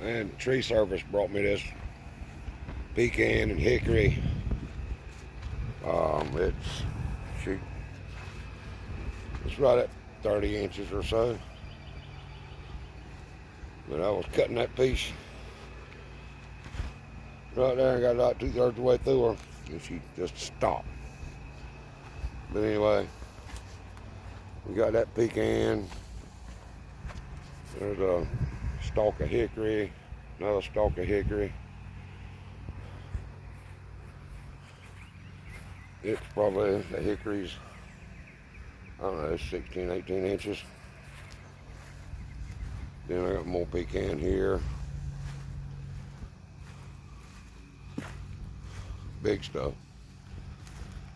And the tree service brought me this pecan and hickory. It's shoot, it's right at 30 inches or so. But I was cutting that piece right there and got about 2/3 of the way through her, and she just stopped. But anyway, we got that pecan. There's a stalk of hickory, another stalk of hickory. It's probably, the hickory's, I don't know, 16, 18 inches. Then I got more pecan here. Big stuff.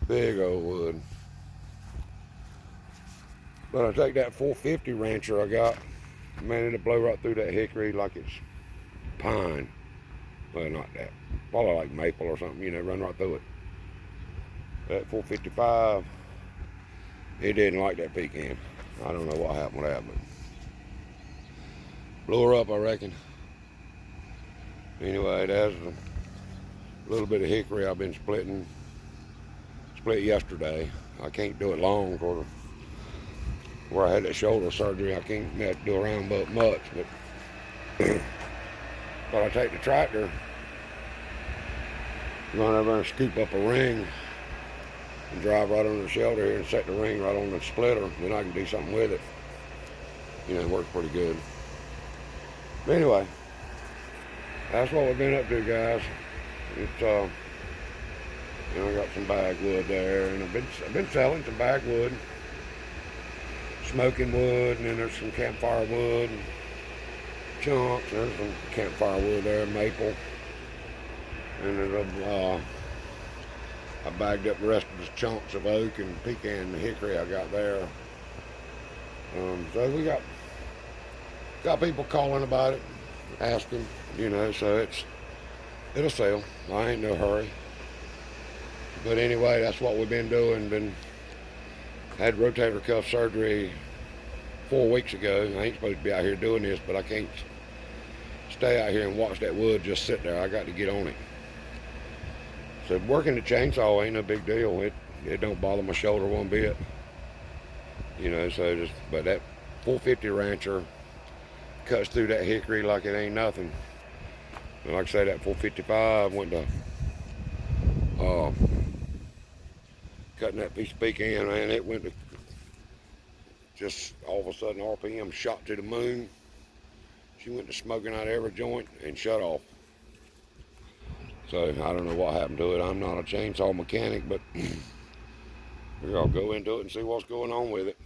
Big old wood. But I take that 450 rancher I got, man, it'll blow right through that hickory like it's pine. Well, not that. Probably like maple or something, run right through it. That 455, it didn't like that pecan. I don't know what happened with that, but blew her up, I reckon. Anyway, that's a little bit of hickory I've been splitting. Split yesterday. I can't do it long because where I had that shoulder surgery, I can't do around but much. But I take the tractor, run over and scoop up a ring and drive right under the shelter here and set the ring right on the splitter. Then I can do something with it. It works pretty good. But anyway, that's what we've been up to, guys. It's I got some bagwood there, and I've been selling some bagwood, smoking wood, and then there's some campfire wood and chunks. There's some campfire wood there, maple, and there's I bagged up the rest of the chunks of oak and pecan and hickory I got there. So we got people calling about it, asking, so it'll sell. I ain't no hurry. But anyway, that's what we've been doing. Had rotator cuff surgery 4 weeks ago. I ain't supposed to be out here doing this, but I can't stay out here and watch that wood just sit there. I got to get on it. So working the chainsaw ain't no big deal. It don't bother my shoulder one bit. But that 450 rancher cuts through that hickory like it ain't nothing. And like I say, that 455 went to cutting that piece of pecan, man. It went to just all of a sudden RPM shot to the moon. She went to smoking out every joint and shut off. So I don't know what happened to it. I'm not a chainsaw mechanic, but we're gonna go into it and see what's going on with it.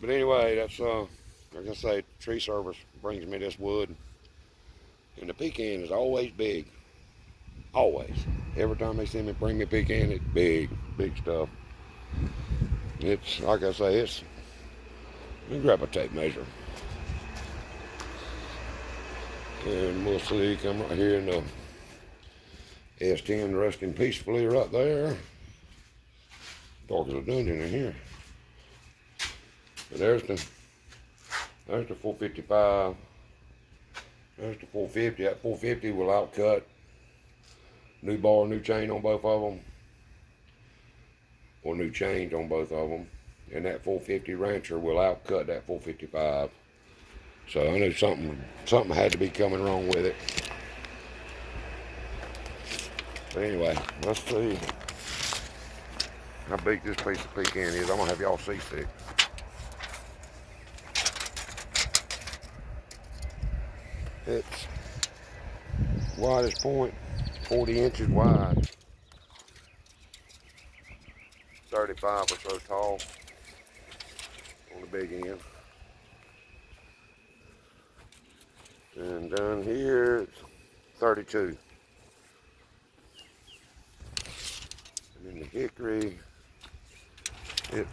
But anyway, that's like I say, tree service brings me this wood, and the pecan is always big. Always. Every time they see me bring me pecan, it's big stuff. It's, like I say, let me grab a tape measure. And we'll see, come right here in the S10 resting peacefully right there. Dark as a dungeon in here. But there's the 455. There's the 450. That 450 will outcut. New bar, new chain on both of them. Or new chains on both of them. And that 450 rancher will outcut that 455. So I knew something had to be coming wrong with it. But anyway, let's see how big this piece of pecan is. I'm gonna have y'all see it. It's widest point, 40 inches wide, 35 or so tall on the big end. And down here it's 32. And then the hickory, it's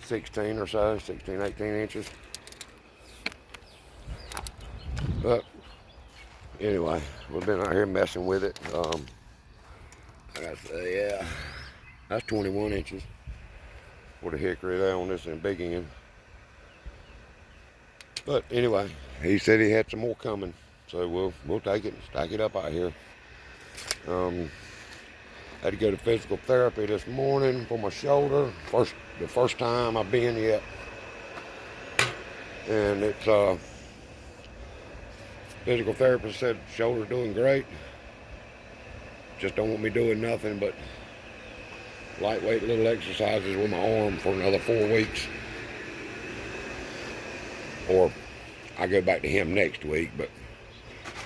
16 or so, 16, 18 inches. But anyway, we've been out here messing with it. I gotta say, yeah, that's 21 inches. with a hickory there on this big end. But anyway, he said he had some more coming, so we'll take it and stack it up out here. Had to go to physical therapy this morning for my shoulder. The first time I've been yet, and it's physical therapist said shoulder's doing great. Just don't want me doing nothing but lightweight little exercises with my arm for another 4 weeks. Or I go back to him next week, but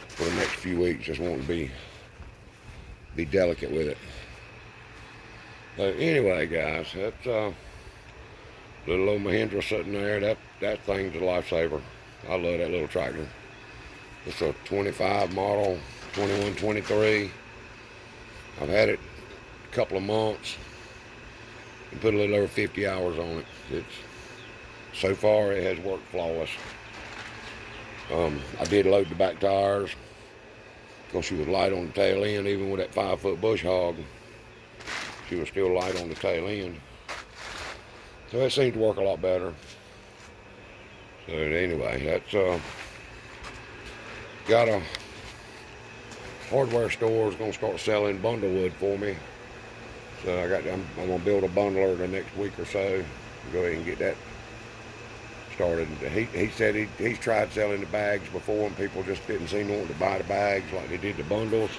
for the next few weeks, just want to be delicate with it. But anyway, guys, that's little old Mahindra sitting there. That thing's a lifesaver. I love that little tractor. It's a 25 model, 21, 23. I've had it a couple of months and put a little over 50 hours on it. So far, it has worked flawless. I did load the back tires because she was light on the tail end, even with that 5-foot bush hog. She was still light on the tail end. So it seemed to work a lot better. So anyway, that's got a hardware store is gonna start selling bundle wood for me. So I'm gonna build a bundler the next week or so. Go ahead and get that started. He said he's tried selling the bags before and people just didn't seem to want to buy the bags like they did the bundles.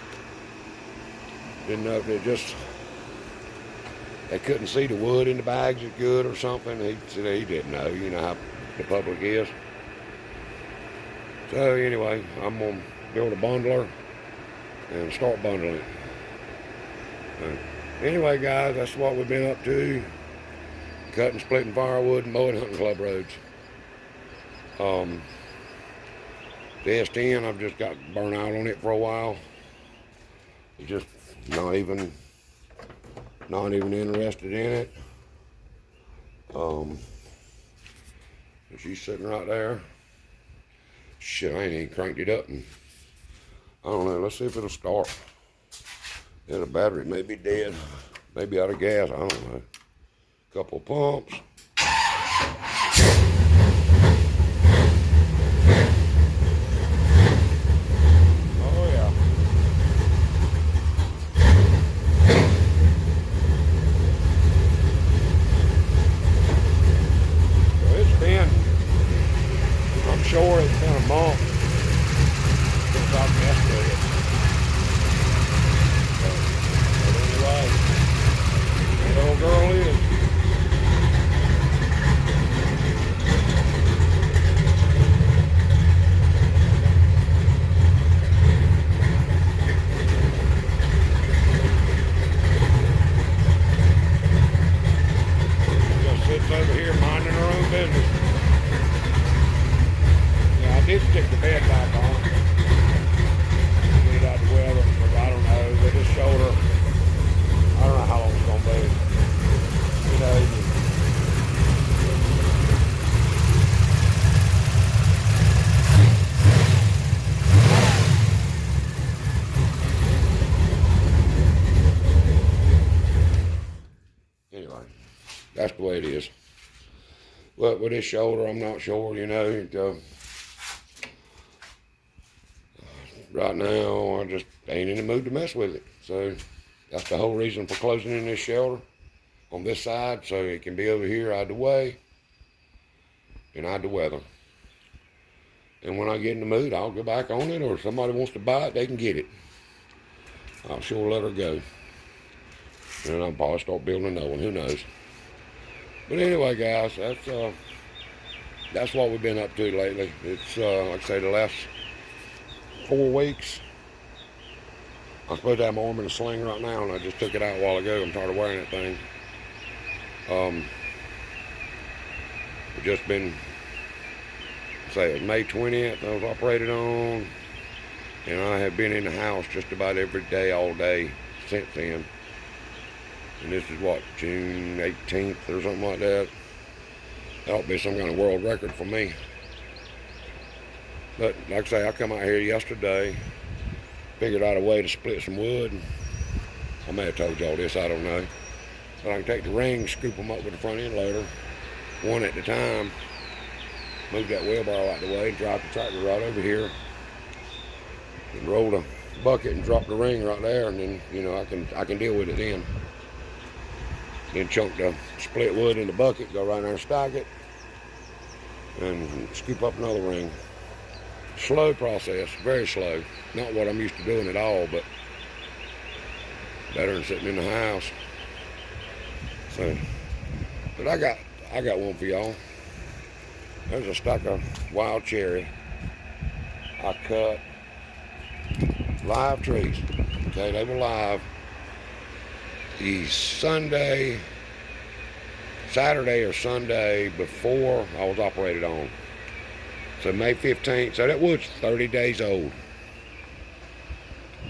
Didn't know if they couldn't see the wood in the bags as good or something. He said he didn't know. You know how the public is. So anyway, I'm gonna build a bundler and start bundling. Anyway, guys, that's what we've been up to. Cutting, splitting firewood, and mowing hunting club roads. The S10, I've just got burnt out on it for a while. It's just not even interested in it. She's sitting right there. Shit, I ain't even cranked it up, and I don't know. Let's see if it'll start. Yeah, the battery may be dead, maybe out of gas. I don't know. Couple pumps. Oh yeah. I'm sure it's been a month since I've messed with it. But anyway, that old girl is. Just sits over here minding her own business. I did stick the bed back on. Get it out of the weather, because I don't know, with this shoulder, I don't know how long it's going to be. You know, anyway, that's the way it is. But with this shoulder, I'm not sure, you know. Right now, I just ain't in the mood to mess with it. So that's the whole reason for closing in this shelter on this side, so it can be over here out of the way and out of the weather. And when I get in the mood, I'll go back on it, or if somebody wants to buy it, they can get it. I'll sure let her go. And I'll probably start building another one, who knows. But anyway, guys, that's what we've been up to lately. It's, like I say, the last 4 weeks. I'm supposed to have my arm in a sling right now, and I just took it out a while ago. I'm tired of wearing that thing. We've just been, say it was May 20th I was operated on, and I have been in the house just about every day, all day since then. And this is what, June 18th or something like that. That ought to be some kind of world record for me. But like I say, I come out here yesterday, figured out a way to split some wood. I may have told y'all this, I don't know. But I can take the rings, scoop them up with the front end loader, one at a time, move that wheelbarrow out the way, drop the tractor right over here, and roll the bucket and drop the ring right there, and then, you know, I can deal with it then. Then chunk the split wood in the bucket, go right there and stack it, and scoop up another ring. Slow process, very slow. Not what I'm used to doing at all, but better than sitting in the house. So, but I got one for y'all. There's a stack of wild cherry. I cut live trees. Okay, they were live. The Saturday or Sunday before I was operated on. So May 15th, so that wood's 30 days old.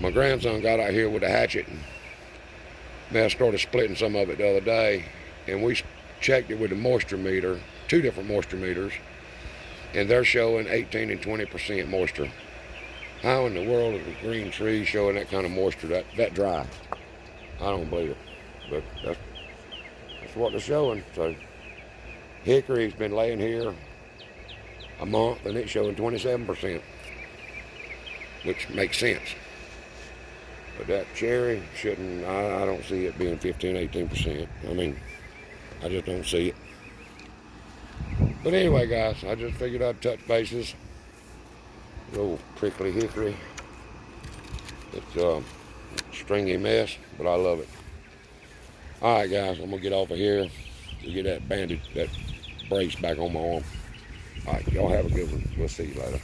My grandson got out here with a hatchet and man started splitting some of it the other day, and we checked it with a moisture meter, 2 different moisture meters, and they're showing 18 and 20% moisture. How in the world is a green tree showing that kind of moisture that dry? I don't believe it, but that's what they're showing. So hickory's been laying here a month and it's showing 27%, which makes sense. But that cherry shouldn't, I don't see it being 15, 18%. I mean, I just don't see it. But anyway, guys, I just figured I'd touch bases. Little prickly hickory. It's a stringy mess, but I love it. All right, guys, I'm gonna get off of here to get that bandage, that brace back on my arm. All right, y'all have a good one. We'll see you later.